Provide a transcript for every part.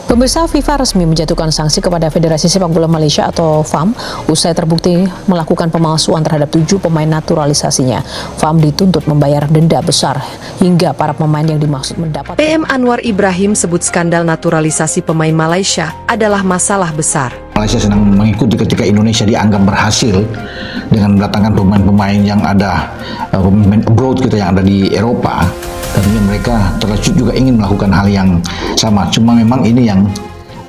Pemirsa, FIFA resmi menjatuhkan sanksi kepada Federasi Sepak Bola Malaysia atau FAM usai terbukti melakukan pemalsuan terhadap 7 pemain naturalisasinya. FAM dituntut membayar denda besar hingga para pemain yang dimaksud mendapat. PM Anwar Ibrahim sebut skandal naturalisasi pemain Malaysia adalah masalah besar. Malaysia sedang mengikuti ketika Indonesia dianggap berhasil dengan mendatangkan pemain-pemain yang ada pemain abroad kita yang ada di Eropa. Tentunya mereka terlalu juga ingin melakukan hal yang sama. Cuma memang ini yang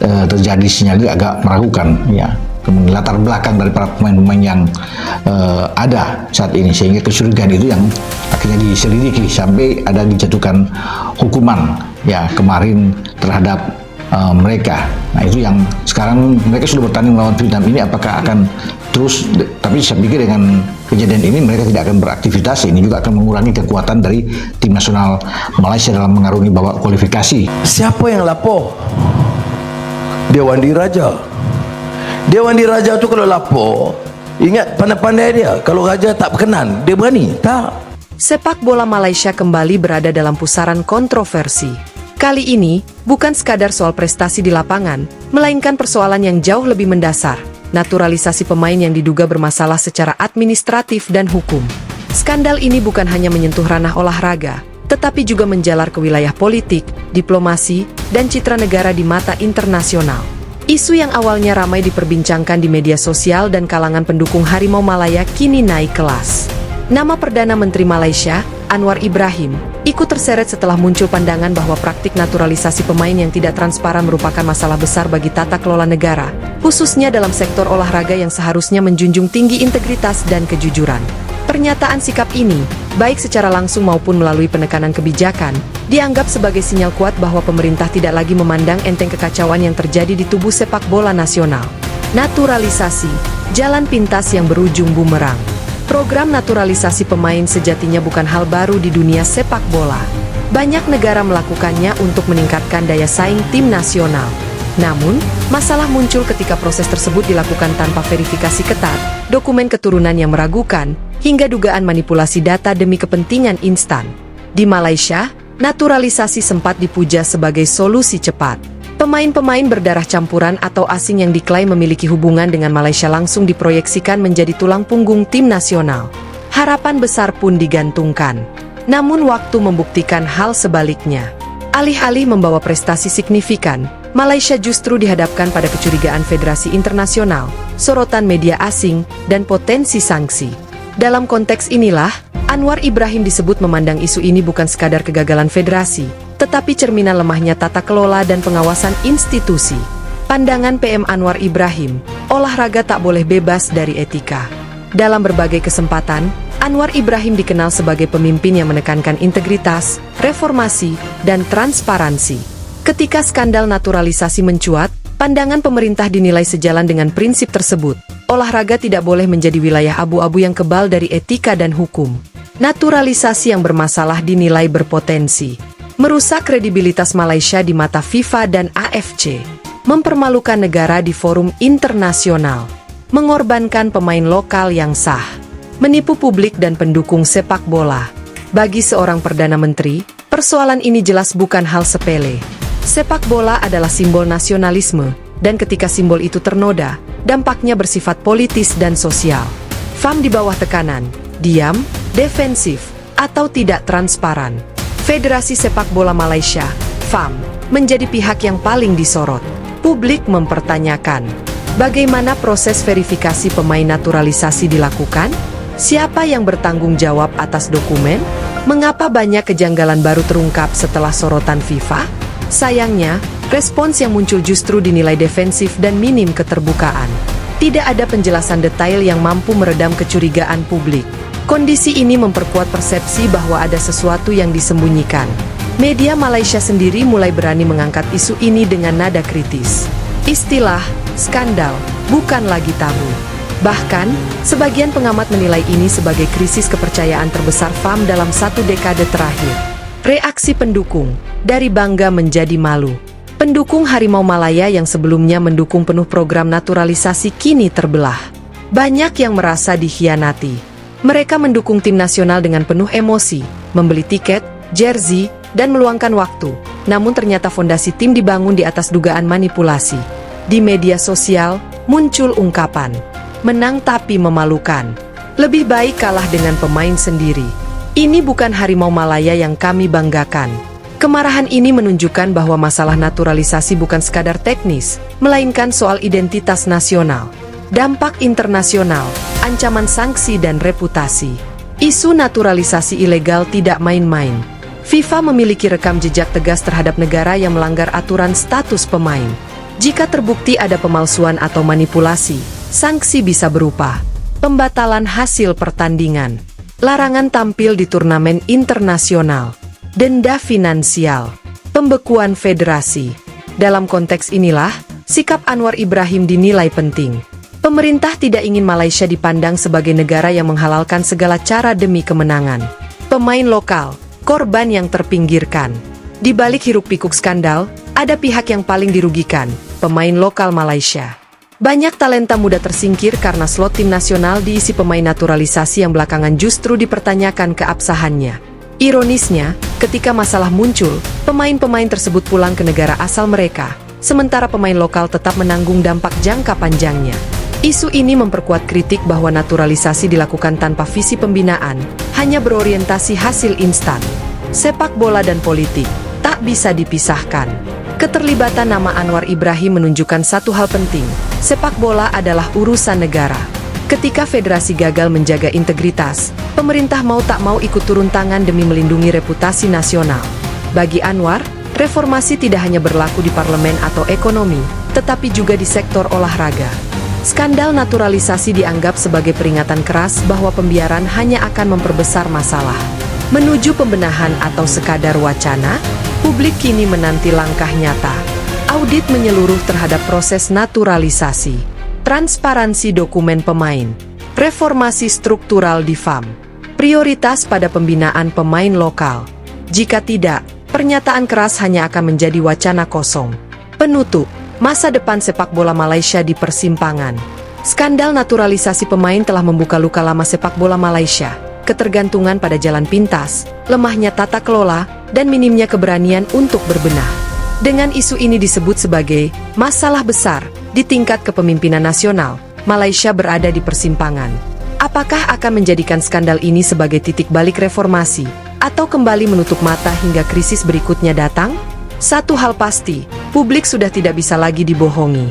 terjadi sinyal agak meragukan ya. Kemudian latar belakang dari para pemain-pemain yang ada saat ini sehingga kecurigaan itu yang akhirnya diselidiki sampai ada dijatuhkan hukuman ya kemarin terhadap mereka. Nah itu yang sekarang mereka sudah bertanding melawan Vietnam ini apakah akan terus, tapi saya pikir dengan kejadian ini mereka tidak akan beraktivitas. Ini juga akan mengurangi kekuatan dari tim nasional Malaysia dalam mengarungi babak kualifikasi. Siapa yang lapor? Dewan Diraja. Dewan Diraja tu kalau lapor, ingat pandai-pandai dia. Kalau raja tak berkenan, dia berani? Tak. Sepak bola Malaysia kembali berada dalam pusaran kontroversi. Kali ini, bukan sekadar soal prestasi di lapangan, melainkan persoalan yang jauh lebih mendasar, naturalisasi pemain yang diduga bermasalah secara administratif dan hukum. Skandal ini bukan hanya menyentuh ranah olahraga, tetapi juga menjalar ke wilayah politik, diplomasi, dan citra negara di mata internasional. Isu yang awalnya ramai diperbincangkan di media sosial dan kalangan pendukung Harimau Malaya kini naik kelas. Nama Perdana Menteri Malaysia, Anwar Ibrahim, ikut terseret setelah muncul pandangan bahwa praktik naturalisasi pemain yang tidak transparan merupakan masalah besar bagi tata kelola negara, khususnya dalam sektor olahraga yang seharusnya menjunjung tinggi integritas dan kejujuran. Pernyataan sikap ini, baik secara langsung maupun melalui penekanan kebijakan, dianggap sebagai sinyal kuat bahwa pemerintah tidak lagi memandang enteng kekacauan yang terjadi di tubuh sepak bola nasional. Naturalisasi, jalan pintas yang berujung bumerang. Program naturalisasi pemain sejatinya bukan hal baru di dunia sepak bola. Banyak negara melakukannya untuk meningkatkan daya saing tim nasional. Namun, masalah muncul ketika proses tersebut dilakukan tanpa verifikasi ketat, dokumen keturunan yang meragukan, hingga dugaan manipulasi data demi kepentingan instan. Di Malaysia, naturalisasi sempat dipuja sebagai solusi cepat. Pemain-pemain berdarah campuran atau asing yang diklaim memiliki hubungan dengan Malaysia langsung diproyeksikan menjadi tulang punggung tim nasional. Harapan besar pun digantungkan. Namun waktu membuktikan hal sebaliknya. Alih-alih membawa prestasi signifikan, Malaysia justru dihadapkan pada kecurigaan federasi internasional, sorotan media asing, dan potensi sanksi. Dalam konteks inilah, Anwar Ibrahim disebut memandang isu ini bukan sekadar kegagalan federasi, tetapi cerminan lemahnya tata kelola dan pengawasan institusi. Pandangan PM Anwar Ibrahim, olahraga tak boleh bebas dari etika. Dalam berbagai kesempatan, Anwar Ibrahim dikenal sebagai pemimpin yang menekankan integritas, reformasi, dan transparansi. Ketika skandal naturalisasi mencuat, pandangan pemerintah dinilai sejalan dengan prinsip tersebut. Olahraga tidak boleh menjadi wilayah abu-abu yang kebal dari etika dan hukum. Naturalisasi yang bermasalah dinilai berpotensi merusak kredibilitas Malaysia di mata FIFA dan AFC, mempermalukan negara di forum internasional, mengorbankan pemain lokal yang sah, menipu publik dan pendukung sepak bola. Bagi seorang Perdana Menteri, persoalan ini jelas bukan hal sepele. Sepak bola adalah simbol nasionalisme, dan ketika simbol itu ternoda, dampaknya bersifat politis dan sosial. FAM di bawah tekanan, diam, defensif, atau tidak transparan. Federasi Sepak Bola Malaysia, FAM, menjadi pihak yang paling disorot. Publik mempertanyakan, bagaimana proses verifikasi pemain naturalisasi dilakukan? Siapa yang bertanggung jawab atas dokumen? Mengapa banyak kejanggalan baru terungkap setelah sorotan FIFA? Sayangnya, respons yang muncul justru dinilai defensif dan minim keterbukaan. Tidak ada penjelasan detail yang mampu meredam kecurigaan publik. Kondisi ini memperkuat persepsi bahwa ada sesuatu yang disembunyikan. Media Malaysia sendiri mulai berani mengangkat isu ini dengan nada kritis. Istilah skandal bukan lagi tabu. Bahkan, sebagian pengamat menilai ini sebagai krisis kepercayaan terbesar FAM dalam 1 dekade terakhir. Reaksi pendukung, dari bangga menjadi malu. Pendukung Harimau Malaya yang sebelumnya mendukung penuh program naturalisasi kini terbelah. Banyak yang merasa dikhianati. Mereka mendukung tim nasional dengan penuh emosi, membeli tiket, jersey, dan meluangkan waktu. Namun ternyata fondasi tim dibangun di atas dugaan manipulasi. Di media sosial, muncul ungkapan, menang tapi memalukan. Lebih baik kalah dengan pemain sendiri. Ini bukan Harimau Malaya yang kami banggakan. Kemarahan ini menunjukkan bahwa masalah naturalisasi bukan sekadar teknis, melainkan soal identitas nasional, dampak internasional, ancaman sanksi dan reputasi. Isu naturalisasi ilegal tidak main-main. FIFA memiliki rekam jejak tegas terhadap negara yang melanggar aturan status pemain. Jika terbukti ada pemalsuan atau manipulasi, sanksi bisa berupa pembatalan hasil pertandingan, larangan tampil di turnamen internasional, denda finansial, pembekuan federasi. Dalam konteks inilah, sikap Anwar Ibrahim dinilai penting. Pemerintah tidak ingin Malaysia dipandang sebagai negara yang menghalalkan segala cara demi kemenangan. Pemain lokal, korban yang terpinggirkan. Di balik hiruk-pikuk skandal, ada pihak yang paling dirugikan, pemain lokal Malaysia. Banyak talenta muda tersingkir karena slot tim nasional diisi pemain naturalisasi yang belakangan justru dipertanyakan keabsahannya. Ironisnya, ketika masalah muncul, pemain-pemain tersebut pulang ke negara asal mereka, sementara pemain lokal tetap menanggung dampak jangka panjangnya. Isu ini memperkuat kritik bahwa naturalisasi dilakukan tanpa visi pembinaan, hanya berorientasi hasil instan. Sepak bola dan politik tak bisa dipisahkan. Keterlibatan nama Anwar Ibrahim menunjukkan satu hal penting, sepak bola adalah urusan negara. Ketika federasi gagal menjaga integritas, pemerintah mau tak mau ikut turun tangan demi melindungi reputasi nasional. Bagi Anwar, reformasi tidak hanya berlaku di parlemen atau ekonomi, tetapi juga di sektor olahraga. Skandal naturalisasi dianggap sebagai peringatan keras bahwa pembiaran hanya akan memperbesar masalah. Menuju pembenahan atau sekadar wacana, publik kini menanti langkah nyata. Audit menyeluruh terhadap proses naturalisasi, transparansi dokumen pemain, reformasi struktural di FAM, prioritas pada pembinaan pemain lokal. Jika tidak, pernyataan keras hanya akan menjadi wacana kosong. Penutup, masa depan sepak bola Malaysia di persimpangan. Skandal naturalisasi pemain telah membuka luka lama sepak bola Malaysia, ketergantungan pada jalan pintas, lemahnya tata kelola, dan minimnya keberanian untuk berbenah. Dengan isu ini disebut sebagai masalah besar di tingkat kepemimpinan nasional, Malaysia berada di persimpangan. Apakah akan menjadikan skandal ini sebagai titik balik reformasi, atau kembali menutup mata hingga krisis berikutnya datang? Satu hal pasti, publik sudah tidak bisa lagi dibohongi.